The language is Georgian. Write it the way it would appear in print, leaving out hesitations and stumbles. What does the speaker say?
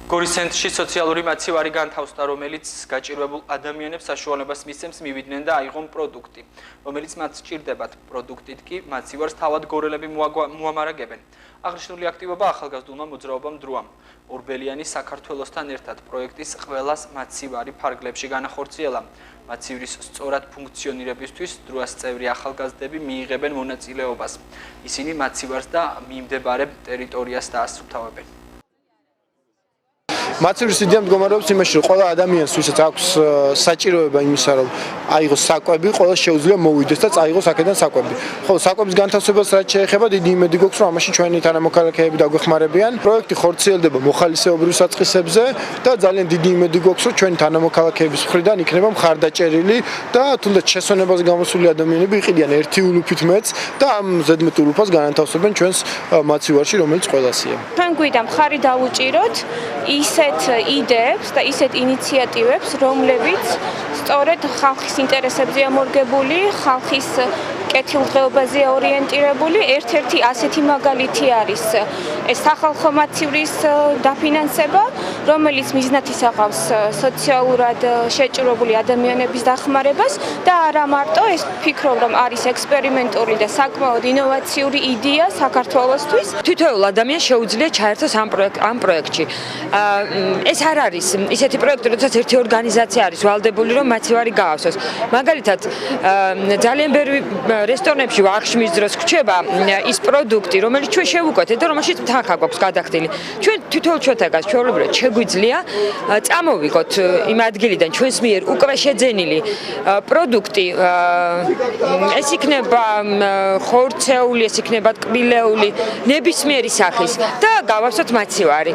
გორის ცენტრში სოციალური მაცივარი განთავსდა, რომელიც გაჭირვებულ ადამიანებს საშუალებას მისცემს მივიდნენ და აიღონ პროდუქტი, რომელიც მათ სჭირდებათ. პროდუქტით კი მაცივარს თავად გორელები მოამარაგებენ. აღნიშნული აქტივობა ახალგაზრდულმა მოძრაობამ დროამ ორბელიანი საქართველოსთან ერთად პროექტის ყველას მაცივარი ფარგლებში განახორციელა. მაცივრის სწორად ფუნქციონირებისთვის დროას წევრი ახალგაზრდები მიიღებენ მონაწილეობას. ისინი მაცივარს და მიმდებარე ტერიტორიას დაასუფთავებენ. მაცივრის იდეა მდგომარეობს იმაში, რომ ყველა ადამიანს, ვისაც აქვს საჭიროება იმისა, რომ აიღოს საკვები, ყველა შეუძლია მოვიდეს და წაიღოს აქედან საკვები. ხოლო საკვების განთავსებას რაც შეეხება, დიდი იმედი გვაქვს, რომ ამაში ჩვენი თანამოქალაქეები დაგვეხმარებიან. პროექტი ხორციელდება მოხალისეობრივ საწყისებზე და ძალიან დიდი იმედი გვაქვს, რომ ჩვენი თანამოქალაქეების მხრიდან იქნება მხარდაჭერილი და თუნდაც შესვენებას გამოსული ადამიანები იყიდიან ერთი ულუფით მეც და ამ ზედმეტ ულუფას განათავსებენ ჩვენს მაცივარში, რომელიც ყველასია. ჩვენ გვიდა მხარი დავუჭიროთ ისეთ იდეებს და ისეთ ინიციატივებს, რომლებიც სწორედ ხალხის ინტერესებზეა მორგებული, ხალხის კეთილდღეობაზე ორიენტირებული. ერთ-ერთი ასეთი მაგალითი არის ეს სახალხო მაცივრის დაფინანსება, რომელიც მიზნად ისახავს სოციალურად შეჭრებული ადამიანების დახმარებას და არა მარტო ეს ფიქრობ, რომ არის ექსპერიმენტული და საკმაოდ ინოვაციური იდეა საქართველოსთვის. თითოეულ ადამიანს შეუძლია ჩაერთოს ამ პროექტში. ეს არ არის ისეთი პროექტი, როდესაც ერთი ორგანიზაცია არის ვალდებული, რომ მაცივარი გაავსოს. მაგალითად, ძალიან ბევრი რესტორნებში ვახშმის დროს გვჩება ის პროდუქტი, რომელიც ჩვენ შევუკვეთეთ და რომელშიც თანხა გვაქვს გადახდილი. ჩვენ თითოეულ ჩვენთაგას ჩვეულებრივად შეგვიძლია წამოვიღოთ იმ ადგილიდან ჩვენს მიერ უკვე შეძენილი პროდუქტი. ეს იქნება ხორცეული, ეს იქნება ტკბილეული, ნებისმიერი სახის და გავავსოთ მაცივარი.